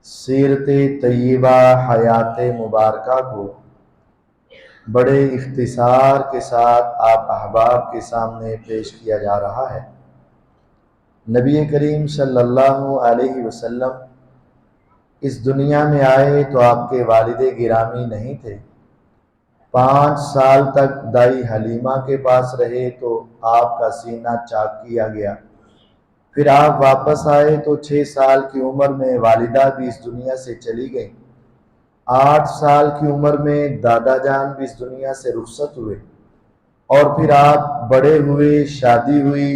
سیرت طیبہ حیات مبارکہ کو بڑے اختصار کے ساتھ آپ احباب کے سامنے پیش کیا جا رہا ہے۔ نبی کریم صلی اللہ علیہ وسلم اس دنیا میں آئے تو آپ کے والد گرامی نہیں تھے۔ 5 سال تک دائی حلیمہ کے پاس رہے تو آپ کا سینہ چاک کیا گیا۔ پھر آپ واپس آئے تو 6 سال کی عمر میں والدہ بھی اس دنیا سے چلی گئیں۔ 8 سال کی عمر میں دادا جان بھی اس دنیا سے رخصت ہوئے، اور پھر آپ بڑے ہوئے، شادی ہوئی۔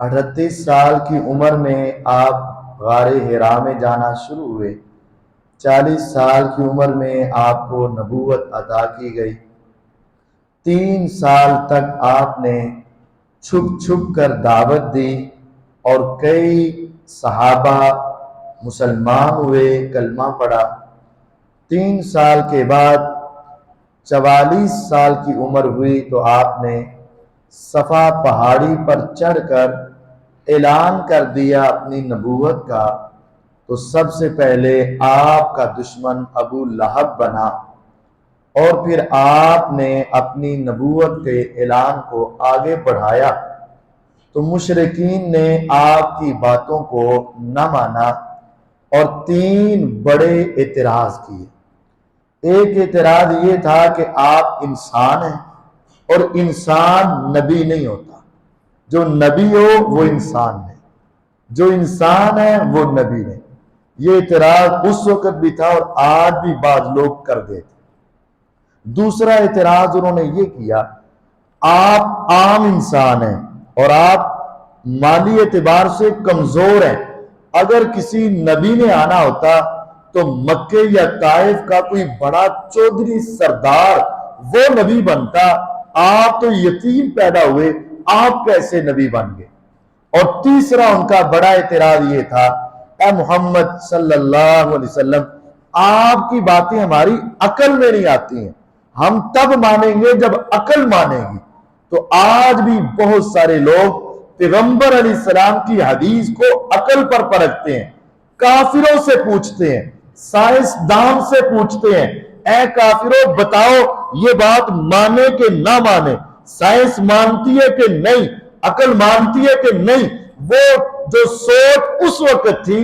38 سال کی عمر میں آپ غار حرا میں جانا شروع ہوئے۔ 40 سال کی عمر میں آپ کو نبوت عطا کی گئی۔ 3 سال تک آپ نے چھپ چھپ کر دعوت دی اور کئی صحابہ مسلمان ہوئے، کلمہ پڑھا۔ 3 سال کے بعد 44 سال کی عمر ہوئی تو آپ نے صفا پہاڑی پر چڑھ کر اعلان کر دیا اپنی نبوت کا، تو سب سے پہلے آپ کا دشمن ابو لہب بنا، اور پھر آپ نے اپنی نبوت کے اعلان کو آگے بڑھایا تو مشرکین نے آپ کی باتوں کو نہ مانا اور 3 بڑے اعتراض کیے۔ ایک اعتراض یہ تھا کہ آپ انسان ہیں اور انسان نبی نہیں ہوتا، جو نبی ہو وہ انسان ہے، جو انسان ہے وہ نبی نہیں۔ یہ اعتراض اس وقت بھی تھا اور آج بھی بعض لوگ کر دیتے۔ دوسرا اعتراض انہوں نے یہ کیا، آپ عام انسان ہیں اور آپ مالی اعتبار سے کمزور ہیں۔ اگر کسی نبی نے آنا ہوتا تو مکے یا طائف کا کوئی بڑا چودھری سردار وہ نبی بنتا، آپ تو یتیم پیدا ہوئے، آپ کیسے نبی بن گئے؟ اور تیسرا ان کا بڑا اعتراض یہ تھا، اے محمد صلی اللہ علیہ وسلم، آپ کی باتیں ہماری عقل میں نہیں آتی ہیں، ہم تب مانیں گے جب عقل مانے گی۔ تو آج بھی بہت سارے لوگ پیغمبر علیہ السلام کی حدیث کو عقل پر پرکھتے ہیں، کافروں سے پوچھتے ہیں، سائنس دان سے پوچھتے ہیں، اے کافروں بتاؤ یہ بات مانے کہ نہ مانے، سائنس مانتی ہے کہ نہیں، عقل مانتی ہے کہ نہیں۔ وہ جو سوچ اس وقت تھی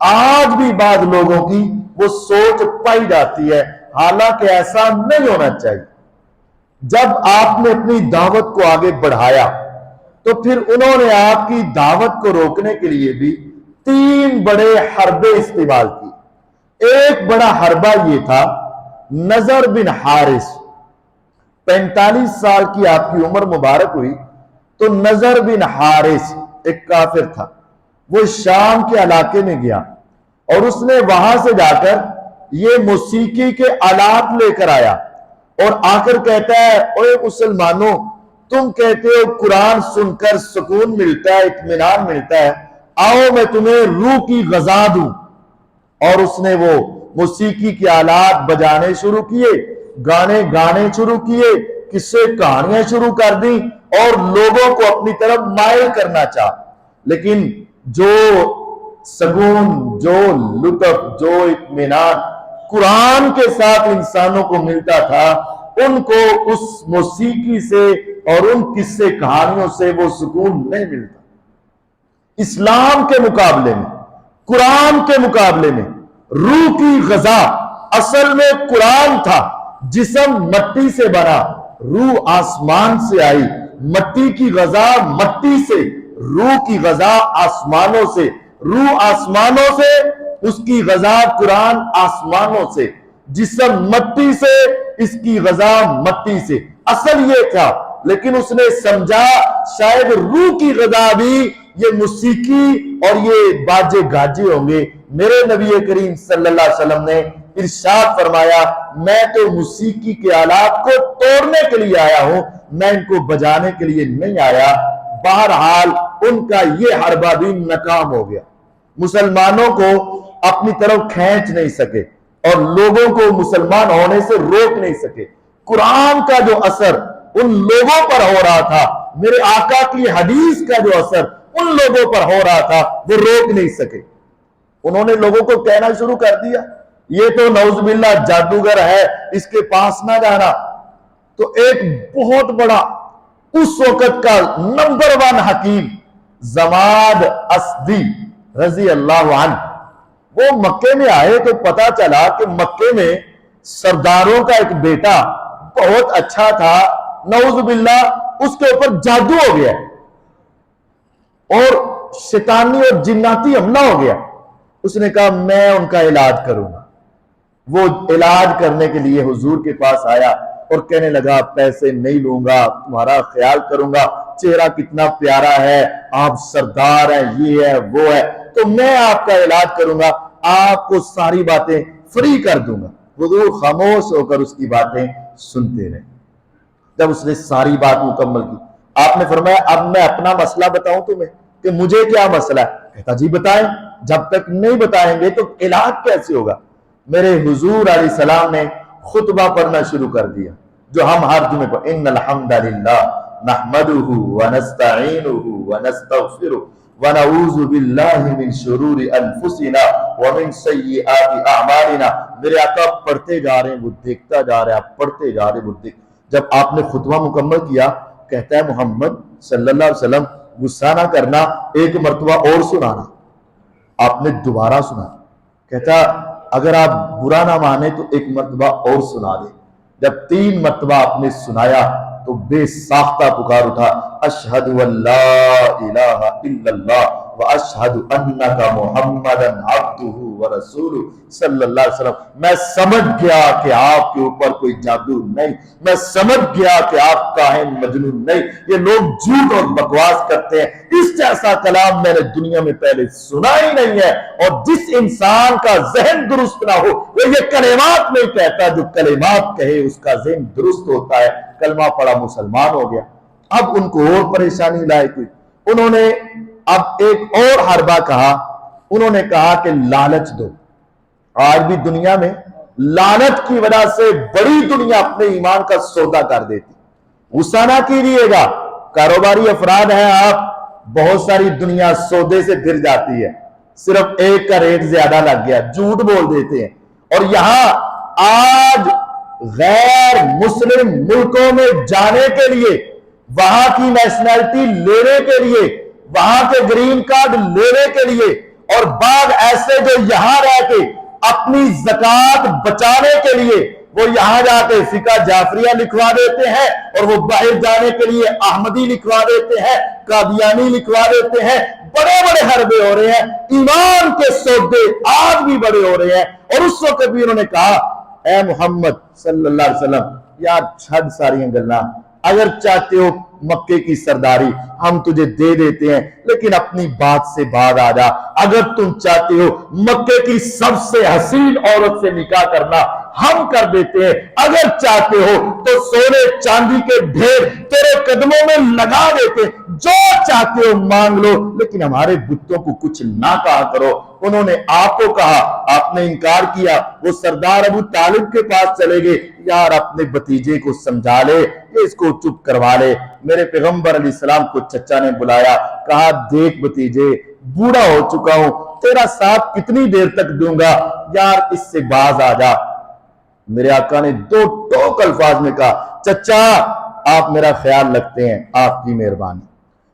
آج بھی بعض لوگوں کی وہ سوچ پائی جاتی ہے، حالانکہ ایسا نہیں ہونا چاہیے۔ جب آپ نے اپنی دعوت کو آگے بڑھایا تو پھر انہوں نے آپ کی دعوت کو روکنے کے لیے بھی 3 بڑے حربے استعمال کی۔ ایک بڑا حربہ یہ تھا، نضر بن حارث، 45 سال کی آپ کی عمر مبارک ہوئی تو نضر بن حارث ایک کافر تھا، وہ شام کے علاقے میں گیا اور اس نے وہاں سے جا کر یہ موسیقی کے آلات لے کر آیا اور آ کر کہتا ہے، اوے مسلمانوں، تم کہتے ہو قرآن سن کر سکون ملتا ہے، اطمینان ملتا ہے، آؤ میں تمہیں روح کی غذا دوں۔ اور اس نے وہ موسیقی کے آلات بجانے شروع کیے، گانے گانے شروع کیے، قصے کہانیاں شروع کر دی اور لوگوں کو اپنی طرف مائل کرنا چاہا۔ لیکن جو سکون، جو لطف، جو اطمینان قرآن کے ساتھ انسانوں کو ملتا تھا، ان کو اس موسیقی سے اور ان قصے کہانیوں سے وہ سکون نہیں ملتا۔ اسلام کے مقابلے میں، قرآن کے مقابلے میں روح کی غذا اصل میں قرآن تھا۔ جسم مٹی سے بنا، روح آسمان سے آئی، مٹی کی غذا مٹی سے، روح کی غذا آسمانوں سے، روح آسمانوں سے، اس کی غذا قرآن آسمانوں سے، جسم مٹی سے، اس کی غذا مٹی سے، اصل یہ تھا۔ لیکن اس نے سمجھا شاید روح کی غذا بھی یہ موسیقی اور یہ باجے گاجے ہوں گے۔ میرے نبی کریم صلی اللہ علیہ وسلم نے ارشاد فرمایا، میں تو موسیقی کے آلات کو توڑنے کے لیے آیا ہوں، میں ان کو بجانے کے لیے نہیں آیا۔ بہرحال ان کا یہ حربہ بھی ناکام ہو گیا، مسلمانوں کو اپنی طرف کھینچ نہیں سکے اور لوگوں کو مسلمان ہونے سے روک نہیں سکے۔ قرآن کا جو اثر ان لوگوں پر ہو رہا تھا، میرے آقا کی حدیث کا جو اثر ان لوگوں پر ہو رہا تھا، وہ روک نہیں سکے۔ انہوں نے لوگوں کو کہنا شروع کر دیا یہ تو نعوذ باللہ جادوگر ہے، اس کے پاس نہ جانا۔ تو ایک بہت بڑا اس وقت کا نمبر 1 حکیم زماد اسدی رضی اللہ عنہ، وہ مکے میں آئے تو پتا چلا کہ مکے میں سرداروں کا ایک بیٹا بہت اچھا تھا، نعوذ باللہ اس کے اوپر جادو ہو گیا اور شیطانی اور جناتی حملہ ہو گیا۔ اس نے کہا میں ان کا علاج کروں گا۔ وہ علاج کرنے کے لیے حضور کے پاس آیا اور کہنے لگا پیسے نہیں لوں گا، تمہارا خیال کروں گا، چہرہ کتنا پیارا ہے، آپ سردار ہیں، یہ ہے وہ ہے، تو میں آپ کا علاج کروں گا، آپ کو ساری باتیں فری کر دوں گا۔ حضور خاموش ہو کر اس کی باتیں سنتے رہے۔ جب اس نے ساری بات مکمل کی، آپ نے فرمایا اب میں اپنا مسئلہ بتاؤں تمہیں کہ مجھے کیا مسئلہ ہے؟ کہتا جی بتائیں، جب تک نہیں بتائیں گے تو علاج کیسے ہوگا؟ میرے حضور علیہ السلام نے خطبہ پڑھنا شروع کر دیا جو ہم ہر جمعے پر ان الحمدللہ نحمدہ ونستعینہ ونستغفرہ ونعوذ باللہ من شرور انفسنا ومن سیئات اعمالنا۔ میرے آقا پڑھتے جا رہے ہیں وہ دیکھتا جا رہا ہے، پڑھتے جا رہے ہیں وہ دیکھ۔ جب آپ نے خطبہ مکمل کیا کہتا ہے محمد صلی اللہ علیہ وسلم غصہ نہ کرنا، ایک مرتبہ اور سنانا۔ آپ نے دوبارہ سنا، کہتا اگر آپ برا نہ مانے تو ایک مرتبہ اور سنا دیں۔ جب 3 مرتبہ آپ نے سنایا تو بے ساختہ پکار اٹھا اشہد ان لا الہ الا اللہ واشہد انک محمدا عبدہ ورسولہ صلی اللہ علیہ وسلم۔ میں سمجھ گیا کہ آپ کے اوپر کوئی جادو نہیں، میں سمجھ گیا کہ آپ کاہن مجنون نہیں، یہ لوگ جھوٹ اور بکواس کرتے ہیں، اس جیسا کلام میں نے دنیا میں پہلے سنا ہی نہیں ہے، اور جس انسان کا ذہن درست نہ ہو وہ یہ کلمات نہیں کہتا، جو کلمات کہے اس کا ذہن درست ہوتا ہے۔ کلمہ پڑا مسلمان ہو گیا۔ اب ان کو اور پریشانی لاحق ہوئی، انہوں نے اب ایک اور حربہ کہا، انہوں نے کہا کہ لالچ دو۔ آج بھی دنیا میں لالچ کی وجہ سے بڑی دنیا اپنے ایمان کا سودا کر دیتی۔ غصہ نہ کیجیے گا، کاروباری افراد ہیں آپ، بہت ساری دنیا سودے سے گر جاتی ہے، صرف ایک کا ریٹ زیادہ لگ گیا، جھوٹ بول دیتے ہیں۔ اور یہاں آج غیر مسلم ملکوں میں جانے کے لیے، وہاں کی نیشنلٹی لینے کے لیے، وہاں کے گرین کارڈ لینے کے لیے، اور بعض ایسے جو یہاں رہ کے اپنی زکوٰۃ بچانے کے لیے وہ یہاں جا کے فقہ جعفریہ لکھوا دیتے ہیں، اور وہ باہر جانے کے لیے احمدی لکھوا دیتے ہیں، قادیانی لکھوا دیتے ہیں۔ بڑے بڑے حربے ہو رہے ہیں، ایمان کے سودے آج بھی بڑے ہو رہے ہیں۔ اور اس وقت بھی انہوں نے کہا اے محمد صلی اللہ علیہ وسلم یار چھڑ ساری گلاں، اگر چاہتے ہو مکے کی سرداری ہم تجھے دے دیتے ہیں، لیکن اپنی بات سے باز آ جا۔ اگر تم چاہتے ہو مکے کی سب سے حسین عورت سے نکاح کرنا ہم کر دیتے ہیں، اگر چاہتے ہو تو سونے چاندی کے ڈھیر تیرے قدموں میں لگا دیتے ہیں، جو چاہتے ہو مانگ لو، لیکن ہمارے بتوں کو کچھ نہ کہا کرو۔ انہوں نے آپ کو کہا، آپ نے انکار کیا، وہ سردار ابو طالب کے پاس چلے گئے، یار اپنے بھتیجے کو سمجھا لے، اس کو چپ کروا لے۔ میرے پیغمبر علیہ السلام کو چچا نے بلایا، کہا دیکھ بھتیجے بوڑھا ہو چکا ہوں، تیرا ساتھ کتنی دیر تک دوں گا، یار اس سے باز آ جا۔ میرے آقا نے 2 ٹوک الفاظ میں کہا چچا آپ میرا خیال رکھتے ہیں، آپ کی مہربانی،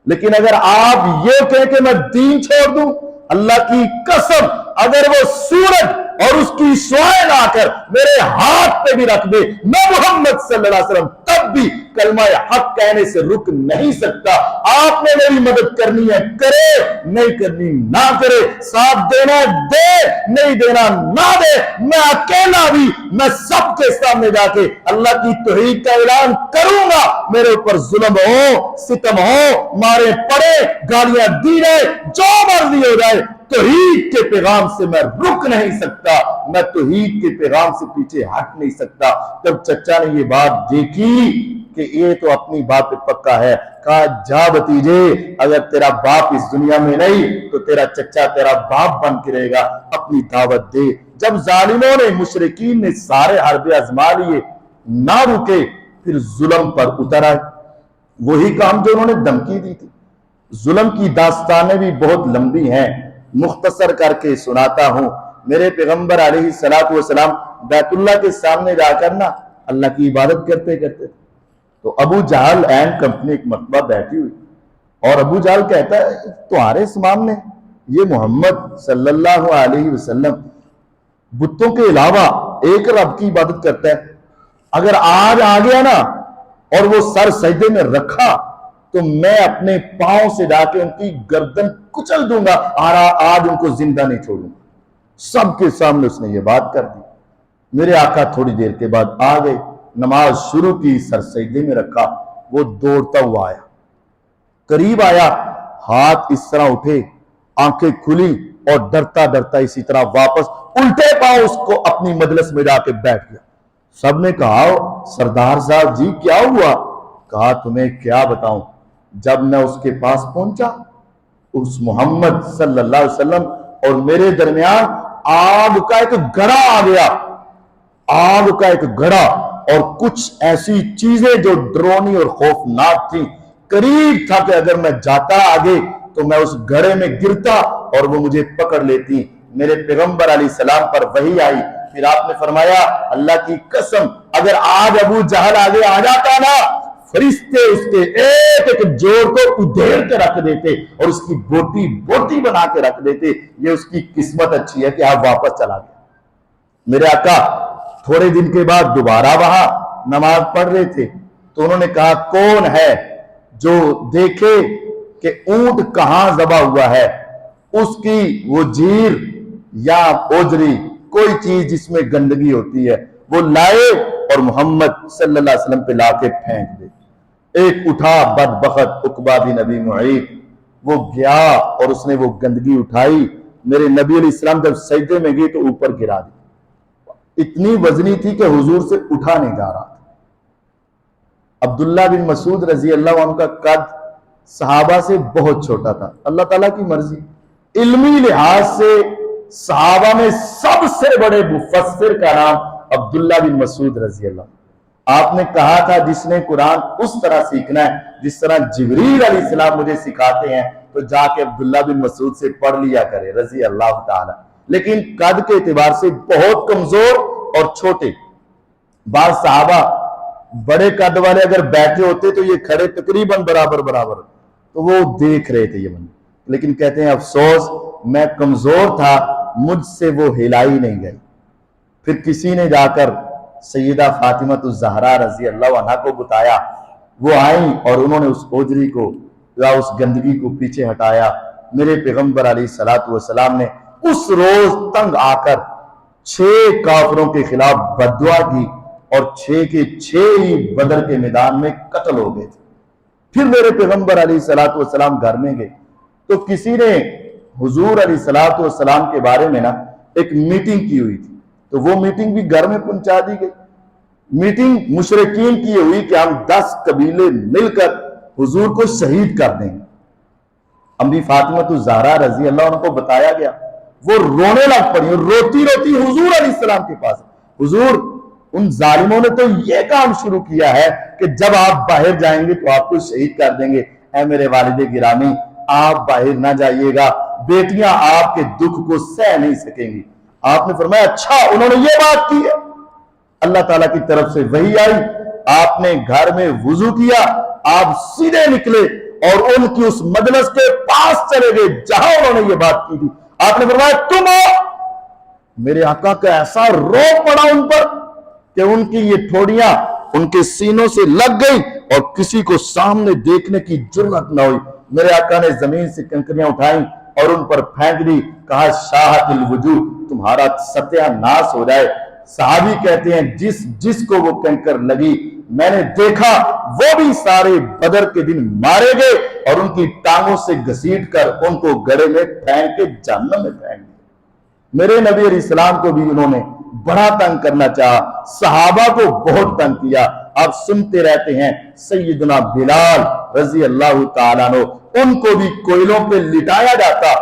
لیکن اگر آپ یہ کہیں کہ میں دین چھوڑ دوں، اللہ کی قسم اگر وہ سورج اور اس کی شعاعیں لا کر میرے ہاتھ پہ بھی رکھ دے، میں محمد صلی اللہ علیہ وسلم تب بھی کلمہ حق کہنے سے رک نہیں سکتا۔ آپ نے میری مدد کرنی ہے کرے، نہیں کرنی نہ کرے، ساتھ دینا دے، نہیں دینا نہ دے، میں اکیلا بھی میں سب کے سامنے جا کے اللہ کی توحید کا اعلان کروں گا۔ میرے اوپر ظلم ہو، ستم ہو، مارے پڑے، گالیاں دی جائے، جو مرضی ہو جائے، توحید کے پیغام سے میں رک نہیں سکتا، میں توحید کے پیغام سے پیچھے ہٹ نہیں سکتا۔ جب چچا نے یہ بات دیکھی کہ یہ تو اپنی بات پہ پکا ہے، کہا جا بھتیجے اگر تیرا باپ اس دنیا میں نہیں تو تیرا چچا تیرا باپ بن کے رہے گا، اپنی دعوت دے۔ جب ظالموں نے مشرکین نے سارے حربے آزما لیے نہ رکے، پھر ظلم پر اتر آئے، وہی کام جو انہوں نے دھمکی دی تھی۔ ظلم کی داستانیں بھی بہت لمبی ہیں، مختصر کر کے سناتا ہوں. میرے پیغمبر علیہ الصلوۃ والسلام بیت اللہ کے سامنے جا کر نا اللہ کی عبادت کرتے کرتے تو ابو جہل این کمپنی ایک مرتبہ بیٹھی ہوئی اور ابو جہل کہتا ہے تمہارے سامنے یہ محمد صلی اللہ علیہ وسلم بتوں کے علاوہ ایک رب کی عبادت کرتا ہے. اگر آج آ گیا نا اور وہ سر سجدے میں رکھا تو میں اپنے پاؤں سے جا کے ان کی گردن کچل دوں گا، آج ان کو زندہ نہیں چھوڑوں. سب کے سامنے اس نے یہ بات کر دی. میرے آقا تھوڑی دیر کے بعد آ گئے، نماز شروع کی، سر سجدے میں رکھا. وہ دوڑتا ہوا آیا، قریب آیا، ہاتھ اس طرح اٹھے، آنکھیں کھلی اور ڈرتا ڈرتا اسی طرح واپس الٹے پاؤں اس کو اپنی مجلس میں جا کے بیٹھ گیا. سب نے کہا سردار صاحب جی کیا ہوا؟ کہا تمہیں کیا بتاؤں، جب میں اس کے پاس پہنچا اس محمد صلی اللہ علیہ وسلم اور میرے درمیان آگ کا ایک گڑھا آ گیا، آگ کا ایک گڑھا اور کچھ ایسی چیزیں جو ڈرونی اور خوفناک تھی. قریب تھا کہ اگر میں جاتا آگے تو میں اس گڑھے میں گرتا اور وہ مجھے پکڑ لیتی. میرے پیغمبر علیہ السلام پر وحی آئی، پھر آپ نے فرمایا اللہ کی قسم اگر آج ابو جہل آگے آ جاتا نا فرشتے اس کے ایک ایک جوڑ کو ادھیڑ کے رکھ دیتے اور اس کی بوٹی بوٹی بنا کے رکھ دیتے. یہ اس کی قسمت اچھی ہے کہ آپ واپس چلا گئے. میرے آقا تھوڑے دن کے بعد دوبارہ وہاں نماز پڑھ رہے تھے تو انہوں نے کہا کون ہے جو دیکھے کہ اونٹ کہاں ذبح ہوا ہے، اس کی وہ جیر یا اوجری کوئی چیز جس میں گندگی ہوتی ہے وہ لائے اور محمد صلی اللہ علیہ وسلم پہ لا کے پھینک دے. ایک اٹھا بدبخت عقبہ بن ابی معیط، وہ گیا اور اس نے وہ گندگی اٹھائی. میرے نبی علیہ السلام جب سجدے میں گئے تو اوپر گرا دی. اتنی وزنی تھی کہ حضور سے اٹھا نہیں جا رہا تھا. عبداللہ بن مسعود رضی اللہ عنہ کا قد صحابہ سے بہت چھوٹا تھا. اللہ تعالیٰ کی مرضی، علمی لحاظ سے صحابہ میں سب سے بڑے مفسر کا نام عبداللہ بن مسعود رضی اللہ عنہ. آپ نے کہا تھا جس نے قرآن اس طرح سیکھنا ہے جس طرح جبریل علیہ السلام مجھے سکھاتے ہیں تو جا کے عبداللہ بن مسعود سے پڑھ لیا کرے رضی اللہ تعالی. لیکن قد کے اعتبار سے بہت کمزور اور چھوٹے. بعض صحابہ بڑے قد والے اگر بیٹھے ہوتے تو یہ کھڑے تقریباً برابر تو وہ دیکھ رہے تھے یہ بندے. لیکن کہتے ہیں افسوس میں کمزور تھا، مجھ سے وہ ہلائی نہیں گئی. پھر کسی نے جا کر سیدہ فاطمہ الزہرا رضی اللہ عنہا کو بتایا، وہ آئیں اور انہوں نے اس اوجری کو یا اس گندگی کو پیچھے ہٹایا. میرے پیغمبر علیہ الصلوۃ والسلام نے اس روز تنگ آ کر 6 کافروں کے خلاف بددعا کی اور 6 کے 6 ہی بدر کے میدان میں قتل ہو گئے تھے. پھر میرے پیغمبر علیہ الصلوۃ والسلام گھر میں گئے تو کسی نے حضور علیہ الصلوۃ والسلام کے بارے میں نا ایک میٹنگ کی ہوئی تھی تو وہ میٹنگ بھی گھر میں پہنچا دی گئی. میٹنگ مشرکین کی ہوئی کہ ہم 10 قبیلے مل کر حضور کو شہید کر دیں گے. امی فاطمہ الزہرا رضی اللہ عنہ کو بتایا گیا، وہ رونے لگ پڑی اور روتی روتی حضور علیہ السلام کے پاس. حضور ان ظالموں نے تو یہ کام شروع کیا ہے کہ جب آپ باہر جائیں گے تو آپ کو شہید کر دیں گے. اے میرے والد گرامی آپ باہر نہ جائیے گا، بیٹیاں آپ کے دکھ کو سہ نہیں سکیں گی. آپ نے فرمایا اچھا انہوں نے یہ بات کی ہے. اللہ تعالیٰ کی طرف سے وحی آئی، آپ نے گھر میں وضو کیا، آپ سیدھے نکلے اور ان کی اس مجلس کے پاس چلے گئے جہاں انہوں نے یہ بات کی تھی. آپ نے فرمایا تم آؤ. میرے آقا کا ایسا روب پڑا ان پر کہ ان کی یہ ٹھوڑیاں ان کے سینوں سے لگ گئی اور کسی کو سامنے دیکھنے کی جرأت نہ ہوئی. میرے آقا نے زمین سے کنکریاں اٹھائیں اور ان پر پھینک دی. کہا شاہت الوجوہ، تمہارا ستیہ ناس ہو جائے. صحابی کہتے ہیں جس کو وہ کنکر لگی میں نے دیکھا وہ بھی سارے بدر کے دن مارے گئے اور ان کی ٹانگوں سے گھسیٹ کر ان کو گڑھے میں پھینک کے جہنم میں پھینک دیا. میرے نبی علیہ السلام کو بھی انہوں نے بڑا تنگ کرنا چاہا، صحابہ کو بہت تنگ کیا. آپ سنتے رہتے ہیں سیدنا بلال رضی اللہ تعالیٰ عنہ، ان کو بھی کوئلوں پہ لٹایا جاتا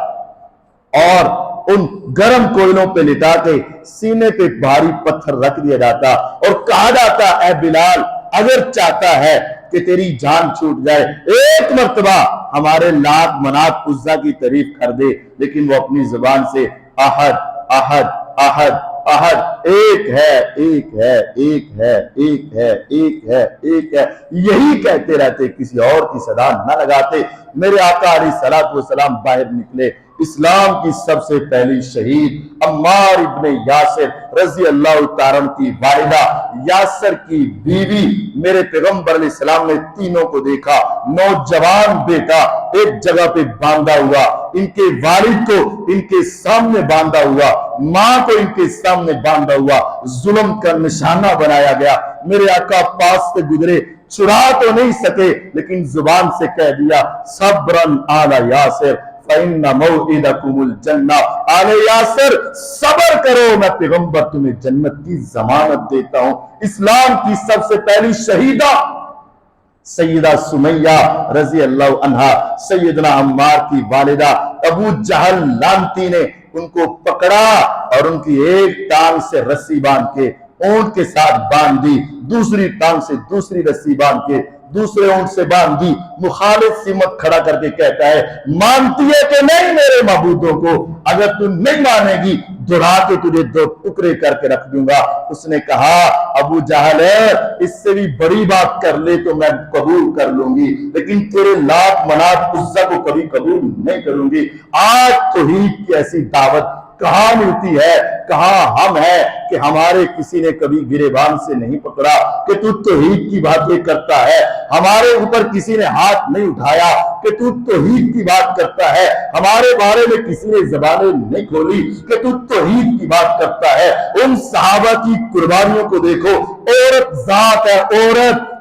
اور ان گرم کوئلوں پہ لٹا کے سینے پہ بھاری پتھر رکھ دیا جاتا اور کہا جاتا اے بلال اگر چاہتا ہے کہ تیری جان چھوٹ جائے ایک مرتبہ ہمارے لات منات عزا کی تعریف کر دے، لیکن وہ اپنی زبان سے احد احد احد احد، ایک ہے ایک ہے ایک ہے ایک ہے ایک ہے ایک ہے، یہی کہتے رہتے، کسی اور کی صدا نہ لگاتے۔ میرے آقا علیہ الصلوۃ والسلام باہر نکلے، اسلام کی سب سے پہلی شہید عمار ابن یاسر رضی اللہ تعالیٰ عنہ کی والدہ، یاسر کی بیوی، میرے پیغمبر علیہ السلام نے تینوں کو دیکھا، نوجوان بیٹا ایک جگہ پہ باندھا ہوا، ان کے والد کو ان کے سامنے باندھا ہوا، ماں کو ان کے سامنے باندھا ہوا، ظلم کا نشانہ بنایا گیا۔ میرے آقا پاس سے گزرے، چرا تو نہیں سکے لیکن زبان سے کہہ دیا صبرن آل یاسر فَإِنَّ مَوْعِدَكُمُ الْجَنَّةُ، آل یاسر صبر کرو، میں پیغمبر تمہیں جنت کی ضمانت دیتا ہوں۔ اسلام کی سب سے پہلی شہیدہ سیدہ سمیہ رضی اللہ عنہا، سیدنا عمار کی والدہ، ابو جہل لعنتی نے ان کو پکڑا اور ان کی ایک ٹانگ سے رسی باندھ کے اونٹ کے ساتھ باندھ دی، دوسری ٹانگ سے دوسری رسی باندھ کے دوسرے اونٹ سے باندھ دی، مخالف سمت کھڑا کر کے کہتا ہے مانتی ہے کہ نہیں میرے معبودوں کو؟ اگر تو نہیں مانے گی دڑا کے تجھے دو ٹکڑے کر کے رکھ دوں گا۔ اس نے کہا ابو جہل ہے اس سے بھی بڑی بات کر لے تو میں قبول کر لوں گی، لیکن تیرے لات منات عزا کو کبھی قبول نہیں کروں گی۔ آج توحید کی ایسی دعوت کہاں ملتی ہے، کہاں ہم ہیں کہ ہمارے کسی نے کبھی گریبان سے نہیں پکڑا کہ تو توحید کی باتیں کرتا ہے، ہمارے اوپر کسی نے ہاتھ نہیں اٹھایا کہ تو توحید کی بات کرتا ہے، ہمارے بارے میں کسی نے زبانیں نہیں کھولی کہ تو توحید کی بات کرتا ہے۔ ان صحابہ کی قربانیوں کو دیکھو، عورت ذات ہے، عورت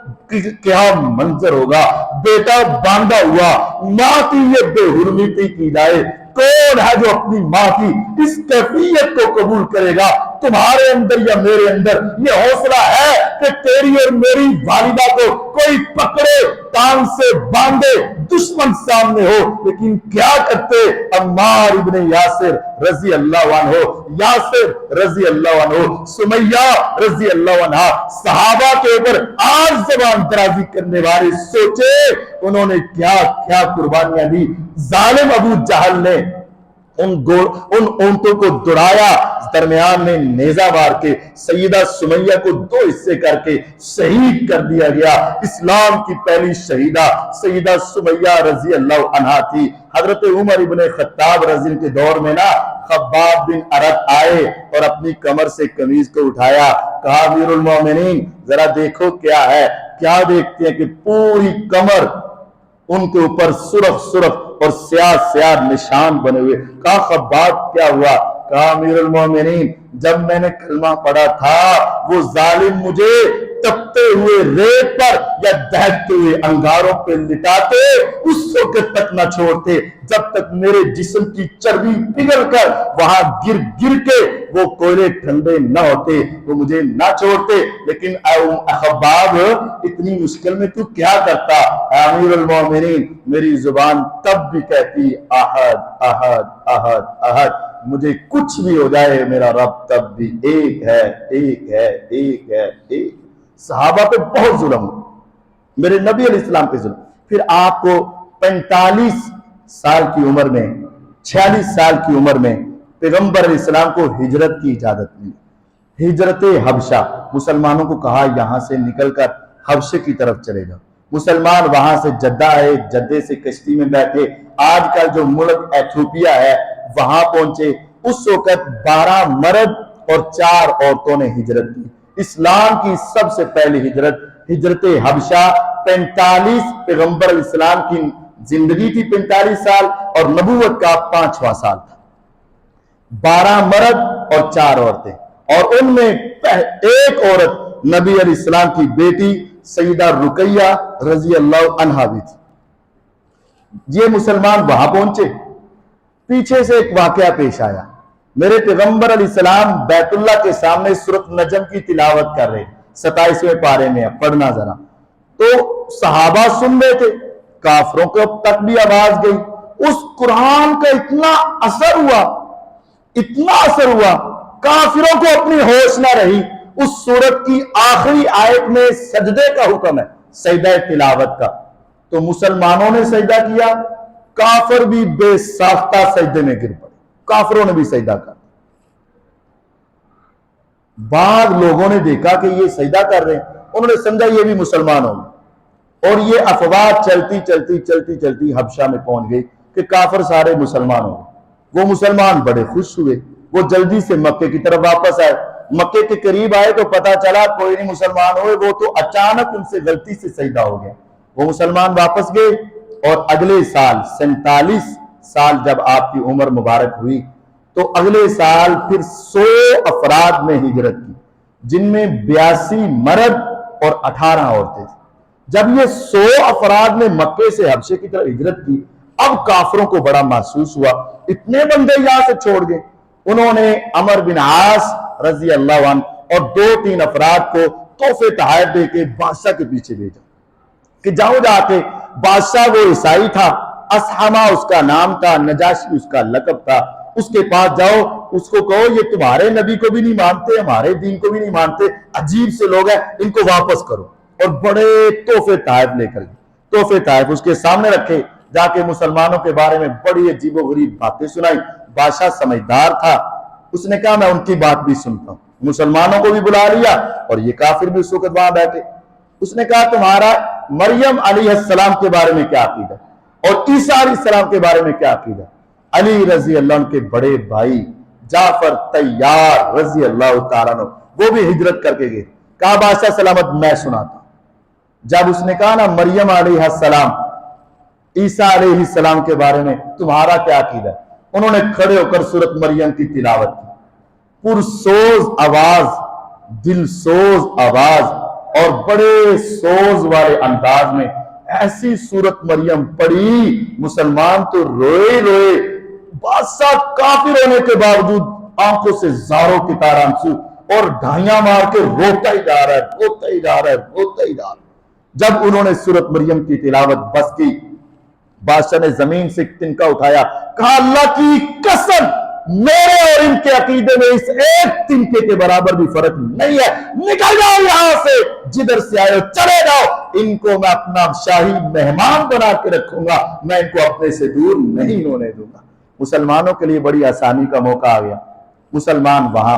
کیا منظر ہوگا، بیٹا باندھا ہوا، ماں کی یہ بے حرمتی کی جائے، کون ہے جو اپنی ماں کی اس کیفیت کو قبول کرے گا؟ تمہارے اندر یا میرے اندر یہ حوصلہ ہے کہ تیری اور میری والدہ کو کوئی پکڑے ٹانگ سے باندھے، دشمن سامنے ہو، لیکن کیا کرتے؟ عمار ابن یاسر رضی اللہ عنہ، یاسر رضی اللہ عنہ، سمیہ رضی اللہ عنہ، صحابہ کے اوپر آج زبان درازی کرنے والے، سوچے انہوں نے کیا کیا قربانیاں دی۔ ظالم ابو جہل نے ان اونٹوں کو دوڑایا، درمیان میں نیزہ مار کے سیدہ سمیہ کو دو حصے کر کے شہید کر دیا گیا۔ اسلام کی پہلی شہیدہ سیدہ سمیہ رضی اللہ عنہا تھی۔ حضرت عمر ابن خطاب رضی اللہ کے دور میں نا خباب بن ارت آئے اور اپنی کمر سے قمیض کو اٹھایا، کہا امیر المومنین ذرا دیکھو کیا ہے۔ کیا دیکھتے ہیں کہ پوری کمر ان کے اوپر سرخ سرخ اور سیاہ سیاہ نشان بنے ہوئے۔ کہا خباب کیا ہوا؟ کہا امیر المومنین جب میں نے کلمہ پڑھا تھا وہ ظالم مجھے تپتے ہوئے ریت پر یا دہتے ہوئے انگاروں پہ لٹاتے، اس وقت تک نہ چھوڑتے جب تک میرے جسم کی چربی پگھل کر وہاں گر گر کے وہ کوئلے ٹھنڈے نہ ہوتے، وہ مجھے نہ چھوڑتے۔ لیکن خباب اتنی مشکل میں تو کیا کرتا؟ امیر المومنین میری زبان تب بھی کہتی احد احد احد احد، مجھے کچھ بھی ہو جائے میرا رب تب بھی ایک ہے ایک ہے ایک ہے ایک۔ صحابہ پہ بہت ظلم، میرے نبی علیہ السلام پہ ظلم۔ پھر آپ کو 45 سال کی عمر میں 46 سال کی عمر میں پیغمبر علیہ السلام کو ہجرت کی اجازت ملی، ہجرت حبشہ۔ مسلمانوں کو کہا یہاں سے نکل کر حبشے کی طرف چلے جاؤ۔ مسلمان وہاں سے جدہ آئے، جدے سے کشتی میں بیٹھے، آج کل جو ملک ایتھوپیا ہے وہاں پہنچے۔ اس وقت 12 مرد اور 4 عورتوں نے ہجرت کی۔ اسلام کی سب سے پہلی ہجرت ہجرت حبشہ 45، پیغمبر علیہ السلام کی زندگی تھی 45 سال اور نبوت کا 5واں سال تھا۔ 12 مرد اور 4 عورتیں، اور ان میں ایک عورت نبی علیہ السلام کی بیٹی سیدہ رقیہ رضی اللہ عنہا بھی تھی۔ یہ مسلمان وہاں پہنچے، پیچھے سے ایک واقعہ پیش آیا۔ میرے پیغمبر علیہ السلام بیت اللہ کے سامنے سورۃ نجم کی تلاوت کر رہے، 27ویں پارے میں، پڑھنا ذرا۔ تو صحابہ سن رہے تھے، کافروں کو تک بھی آواز گئی۔ اس قرآن کا اتنا اثر ہوا، اتنا اثر ہوا، کافروں کو اپنی ہوش نہ رہی۔ اس سورت کی آخری آیت میں سجدے کا حکم ہے، سجدہ تلاوت کا۔ تو مسلمانوں نے سجدہ کیا، کافر بھی بے ساختہ سجدے میں گر پڑے، کافروں نے بھی سجدہ کر۔ بعض لوگوں نے دیکھا کہ یہ سجدہ کر رہے ہیں، انہوں نے سمجھا یہ بھی مسلمان ہوں گے، اور یہ افواہ چلتی چلتی چلتی چلتی حبشہ میں پہنچ گئی کہ کافر سارے مسلمان ہوں گے۔ وہ مسلمان بڑے خوش ہوئے، وہ جلدی سے مکے کی طرف واپس آئے۔ مکے کے قریب آئے تو پتا چلا کوئی نہیں مسلمان ہوئے، وہ تو اچانک ان سے غلطی سے سجدہ ہو گیا۔ وہ مسلمان واپس گئے، اور اگلے سال 47 سال جب آپ کی عمر مبارک ہوئی تو اگلے سال پھر 100 افراد میں ہجرت کی، جن میں 82 مرد اور 18 عورتیں تھیں۔ جب یہ 100 افراد نے مکے سے حبشے کی طرف ہجرت کی، اب کافروں کو بڑا محسوس ہوا، اتنے بندے یہاں سے چھوڑ گئے۔ انہوں نے عمر بن عاص رضی اللہ عنہ اور 2-3 افراد کو تحفے تحائف دے کے بادشاہ کے پیچھے بھیجا کہ جاؤ جا کے، بادشاہ وہ عیسائی تھا، اسحمہ اس کا نام تھا، نجاشی اس کا لقب تھا، اس کے پاس جاؤ، اس کو کہو یہ تمہارے نبی کو بھی نہیں مانتے، ہمارے دین کو بھی نہیں مانتے، عجیب سے لوگ ہیں، ان کو واپس کرو۔ اور بڑے تحفے تحائف لے کر گئے، تحفے تحائف اس کے سامنے رکھے، جا کے مسلمانوں کے بارے میں بڑی عجیب و غریب باتیں سنائی۔ بادشاہ سمجھدار تھا، اس نے کہا میں ان کی بات بھی سنتا ہوں۔ مسلمانوں کو بھی بلا لیا، اور یہ کافر بھی اس وقت وہاں بیٹھے۔ اس نے کہا تمہارا مریم علیہ السلام کے بارے میں کیا عقیدہ اور عیسیٰ علیہ السلام کے بارے میں کیا عقیدہ؟ علی رضی اللہ عنہ کے بڑے بھائی جعفر طیار رضی اللہ تعالیٰ عنہ وہ بھی ہجرت کر کے گئے۔ کہا بادشاہ سلامت میں سناتا ہوں۔ جب اس نے کہا نا مریم علیہ السلام عیسیٰ علیہ السلام کے بارے میں تمہارا کیا عقیدہ، انہوں نے کھڑے ہو کر سورت مریم کی تلاوت کی، پرسوز آواز، دل سوز آواز اور بڑے سوز والے انداز میں ایسی سورت مریم پڑھی، مسلمان تو روئے روئے۔ بادشاہ کافر ہونے کے باوجود آنکھوں سے زاروں کی طرح آنسو اور ڈھائیاں مار کے روتا ہی جا رہا ہے، روتا ہی جا رہا ہے، روتا ہی جا رہا ہے۔ جب انہوں نے سورت مریم کی تلاوت بس کی، بادشاہ نے زمین سے تنکا اٹھایا، کہا اللہ کی قسم میرے اور ان کے عقیدے میں اس ایک تنکے کے برابر بھی فرق نہیں ہے، نکل جاؤ یہاں سے، جدھر سے آئے ہو چلے جاؤ، ان کو میں اپنا شاہی مہمان بنا کے رکھوں گا، میں ان کو اپنے سے دور نہیں ہونے دوں گا۔ مسلمانوں کے لیے بڑی آسانی کا موقع آ گیا، مسلمان وہاں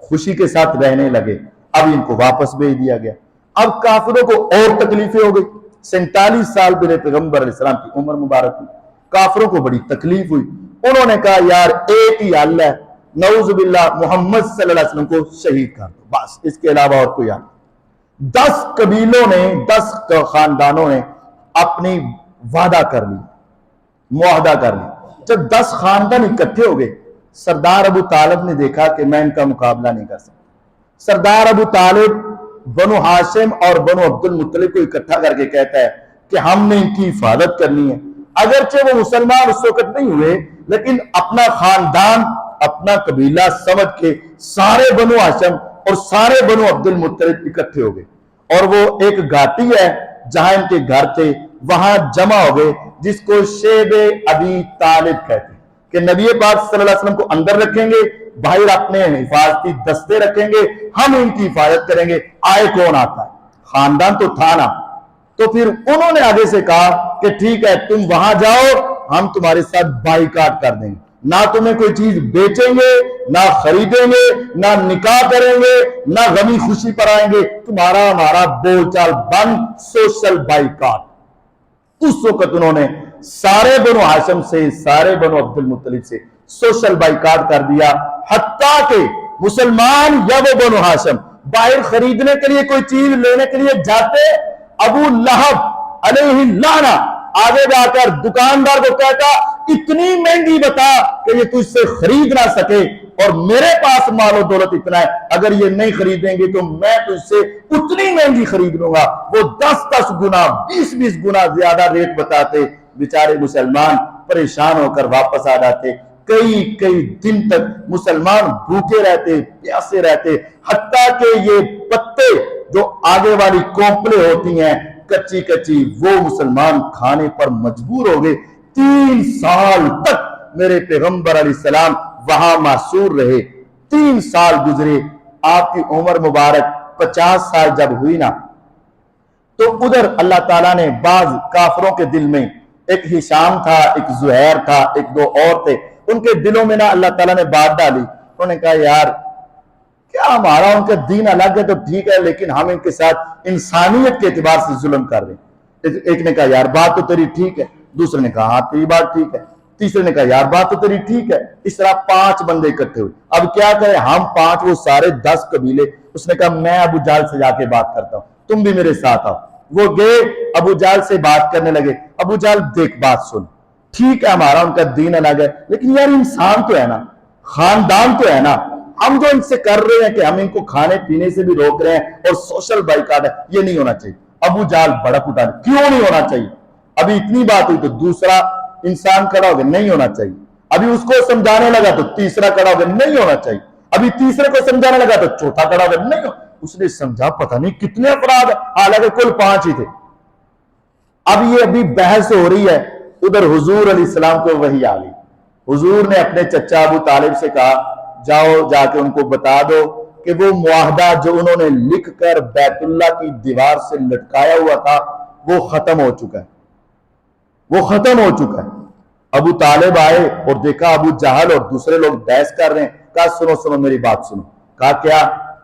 خوشی کے ساتھ رہنے لگے۔ اب ان کو واپس بھیج دیا گیا۔ اب کافروں کو اور تکلیفیں ہو گئی۔ 47 سال میرے پیغمبر علیہ السلام کی عمر مبارک ہوئی، کافروں کو بڑی تکلیف ہوئی۔ انہوں نے کہا یار ایک ہی حل ہے، نعوذ باللہ محمد صلی اللہ علیہ وسلم کو شہید کر دو، بس اس کے علاوہ اور کوئی حل نہیں۔ 10 قبیلوں نے، 10 خاندانوں نے اپنی وعدہ کر لی، معاہدہ کر لی۔ جب 10 خاندان اکٹھے ہو گئے، سردار ابو طالب نے دیکھا کہ میں ان کا مقابلہ نہیں کر سکتا۔ سردار ابو طالب بنو ہاشم اور بنو عبد المطلب کو اکٹھا کر کے کہتا ہے کہ ہم نے ان کی حفاظت کرنی ہے۔ اگرچہ وہ مسلمان اس وقت نہیں ہوئے، لیکن اپنا خاندان، اپنا قبیلہ سمجھ کے سارے بنو ہاشم اور سارے بنو عبد المطلب اکٹھے ہو گئے، اور وہ ایک گھاٹی ہے جہاں ان کے گھر تھے، وہاں جمع ہو گئے، جس کو شیب ابی طالب کہتے ہیں کہ نبی پاک صلی اللہ علیہ وسلم کو اندر رکھیں گے، باہر اپنے حفاظتی دستے رکھیں گے، ہم ان کی حفاظت کریں گے، آئے کون آتا ہے۔ خاندان تو تھا نا، تو پھر انہوں نے آگے سے کہا کہ ٹھیک ہے تم وہاں جاؤ، ہم تمہارے ساتھ بائیکاٹ کر دیں گے، نہ تمہیں کوئی چیز بیچیں گے، نہ خریدیں گے، نہ نکاح کریں گے، نہ غمی خوشی پر آئیں گے، تمہارا ہمارا بول چال بند، سوشل بائیکاٹ۔ اس وقت انہوں نے سارے بنو ہاشم سے، سارے بنو عبد المطلب سے سوشل بائیکاٹ کر دیا، حتیٰ کہ مسلمان یا وہ بنو ہاشم باہر خریدنے کے لیے کوئی چیز لینے کے لیے جاتے، ابو لہب علیہ لعنہ آگے جا کر دکاندار کو کہتا اتنی مہنگی بتا کہ یہ تجھ سے خرید نہ سکے، اور میرے پاس مال و دولت اتنا ہے، اگر یہ نہیں خریدیں گے تو میں تجھ سے اتنی مہنگی خرید لوں گا۔ وہ 10 گنا 20 گنا زیادہ ریٹ بتاتے، بیچارے مسلمان پریشان ہو کر واپس آ جاتے۔ کئی دن تک مسلمان بھوکے رہتے، پیاسے رہتے، حتیٰ کہ یہ پتے جو آگے والی کونپلیں ہوتی ہیں کچی کچی، وہ مسلمان کھانے پر مجبور ہو گئے۔ 3 سال تک میرے پیغمبر علیہ السلام وہاں معصور رہے۔ 3 سال گزرے، آپ کی عمر مبارک 50 سال جب ہوئی نا، تو ادھر اللہ تعالیٰ نے بعض کافروں کے دل میں، ایک ہشام تھا، ایک زہیر تھا، ایک دو اور تھے، ان کے دلوں میں نا اللہ تعالیٰ نے بات ڈالی. انہوں نے کہا یار کیا ہمارا ان کا دین الگ ہے تو ٹھیک ہے، لیکن ہم ان کے ساتھ انسانیت کے اعتبار سے ظلم کر رہے ہیں. ایک نے کہا یار بات تو تیری ٹھیک ہے، دوسرے نے کہا ہاں تیری بات ٹھیک ہے، تیسرے نے کہا یار بات تو تیری ٹھیک ہے. اس طرح 5 بندے اکٹھے ہوئے. اب کیا کریں ہم 5، وہ سارے 10 قبیلے. اس نے کہا میں ابو جہل سے جا کے بات کرتا ہوں، تم بھی میرے ساتھ آؤ. وہ گئے ابو جہل سے بات کرنے لگے. ابو جہل دیکھ بات سن، ٹھیک ہے ہمارا ان کا دین الگ ہے، لیکن یار انسان تو ہے نا، خاندان تو ہے نا. ہم جو ان سے کر رہے ہیں کہ ہم ان کو کھانے پینے سے بھی روک رہے ہیں اور سوشل بائیکاٹ ہے، یہ نہیں ہونا چاہیے. ابو جہل بڑک اٹھا، کیوں نہیں ہونا چاہیے؟ ابھی اتنی بات ہوئی تو دوسرا انسان کھڑا ہو گیا، نہیں ہونا چاہیے. ابھی اس کو سمجھانے لگا تو تیسرا کھڑا ہو گیا، نہیں ہونا چاہیے. ابھی تیسرے کو سمجھانے لگا تو چوتھا کھڑا ہو گیا، نہیں ہونا. اس نے سمجھا پتہ نہیں کتنے افراد ہیں، حالانکہ کل 5 ہی تھے. اب یہ ابھی بحث ہو رہی ہے، ادھر حضور علیہ السلام کو وحی آ گئی. حضور نے اپنے چچا ابو طالب سے کہا جاؤ جا کے ان کو بتا دو کہ وہ معاہدہ جو انہوں نے لکھ کر بیت اللہ کی دیوار سے لٹکایا ہوا تھا وہ ختم ہو چکا ہے، وہ ختم ہو چکا ہے. ابو طالب آئے اور دیکھا ابو جہل اور دوسرے لوگ بحث کر رہے ہیں. کہا سنو سنو میری بات سنو. کہا کیا؟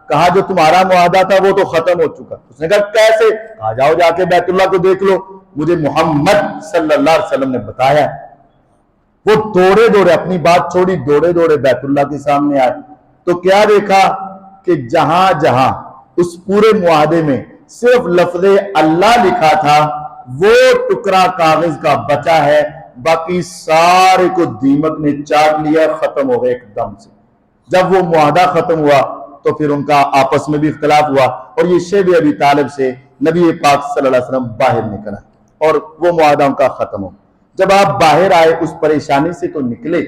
کہا جو تمہارا معاہدہ تھا وہ تو ختم ہو چکا. اس نے کہا کیسے؟ کہا جاؤ جا کے بیت اللہ کو دیکھ لو، مجھے محمد صلی اللہ علیہ وسلم نے بتایا. وہ دوڑے دوڑے اپنی بات چھوڑی، دوڑے دوڑے بیت اللہ کے سامنے آئے تو کیا دیکھا کہ جہاں جہاں اس پورے معاہدے میں صرف لفظ اللہ لکھا تھا وہ ٹکڑا کاغذ کا بچا ہے، باقی سارے کو دیمک نے چاٹ لیا، ختم ہو گئے ایک دم سے. جب وہ معاہدہ ختم ہوا تو پھر ان کا آپس میں بھی اختلاف ہوا اور یہ شیب ابی طالب سے نبی پاک صلی اللہ علیہ وسلم باہر نکلا اور وہ معاہدہ ان کا ختم ہو. جب آپ باہر آئے اس پریشانی سے تو نکلے،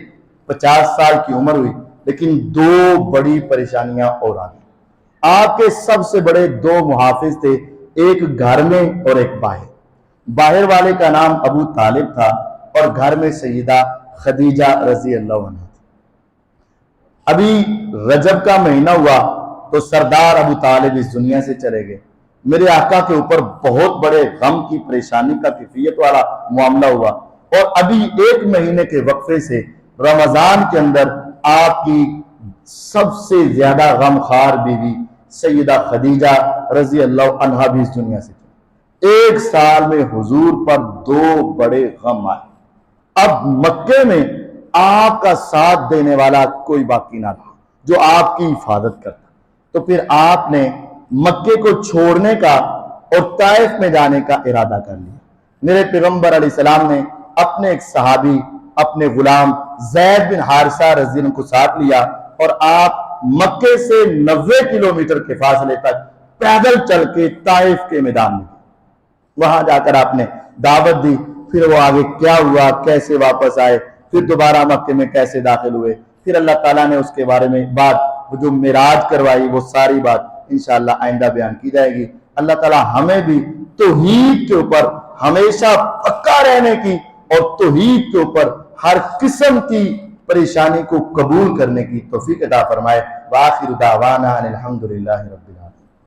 50 سال کی عمر ہوئی، لیکن 2 بڑی پریشانیاں اور آ گئی. آپ کے سب سے بڑے 2 محافظ تھے، ایک گھر میں اور ایک باہر. باہر والے کا نام ابو طالب تھا اور گھر میں سیدہ خدیجہ رضی اللہ عنہ. ابھی رجب کا مہینہ ہوا تو سردار ابو طالب اس دنیا سے چلے گئے. میرے آقا کے اوپر بہت بڑے غم کی پریشانی کا کیفیت والا معاملہ ہوا اور ابھی 1 مہینے کے وقفے سے رمضان کے اندر آپ کی سب سے زیادہ غم خار بیوی سیدہ خدیجہ رضی اللہ عنہا بھی اس دنیا سے چلی. 1 سال میں حضور پر 2 بڑے غم آئے. اب مکے میں آپ کا ساتھ دینے والا کوئی باقی نہ رہا جو آپ کی حفاظت کرتا. تو پھر آپ نے مکے کو چھوڑنے کا اور طائف میں جانے کا ارادہ کر لیا. میرے پیغمبر علیہ السلام نے اپنے ایک صحابی، اپنے غلام زید بن حارثہ رضی اللہ عنہ کو ساتھ لیا اور آپ مکے سے 90 کلومیٹر کے فاصلے تک پیدل چل کے طائف کے میدان میں وہاں جا کر آپ نے دعوت دی. پھر وہ آگے کیا ہوا، کیسے واپس آئے، پھر دوبارہ مکے میں کیسے داخل ہوئے، پھر اللہ تعالیٰ نے اس کے بارے میں بات جو معراج کروائی، وہ ساری بات انشاءاللہ آئندہ بیان کی جائے گی. اللہ تعالیٰ ہمیں بھی توحید کے اوپر ہمیشہ پکا رہنے کی اور توحید کے اوپر ہر قسم کی پریشانی کو قبول کرنے کی توفیق عطا فرمائے. وآخر دعوانا ان الحمدللہ رب العالمین.